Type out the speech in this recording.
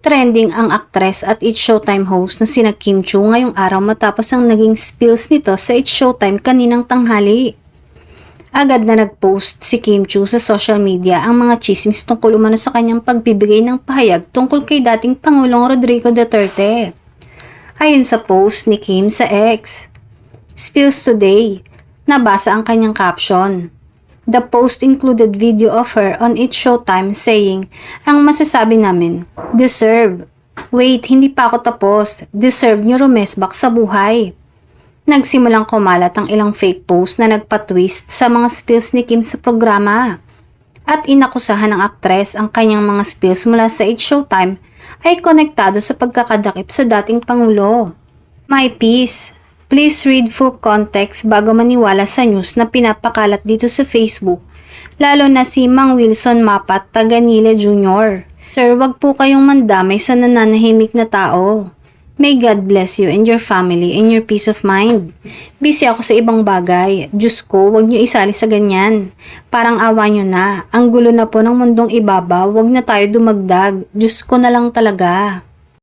Trending ang aktres at It's Showtime host na sina Kim Chu ngayong araw matapos ang naging spills nito sa It's Showtime kaninang tanghali. Agad na nag-post si Kim Chu sa social media ang mga chismis tungkol umano sa kanyang pagbibigay ng pahayag tungkol kay dating Pangulong Rodrigo Duterte. Ayon sa post ni Kim sa X, "Spills today," nabasa ang kanyang caption. The post included video of her on It's Showtime saying, "Ang masasabi namin, deserve. Wait, hindi pa ako tapos. Deserve nyo rumesbak sa buhay." Nagsimulang kumalat ang ilang fake post na nagpa-twist sa mga spills ni Kim sa programa. At inakusahan ng aktres ang kanyang mga spills mula sa It's Showtime ay konektado sa pagkakadakip sa dating Pangulo. My piece. Please read full context bago maniwala sa news na pinapakalat dito sa Facebook, lalo na si Mang Wilson Mapat Taganile Jr. Sir, wag po kayong mandamay sa nananahimik na tao. May God bless you and your family and your peace of mind. Busy ako sa ibang bagay. Diyos ko, wag niyo isali sa ganyan. Parang awa niyo na. Ang gulo na po ng mundong ibabaw, wag na tayo dumagdag. Diyos ko na lang talaga.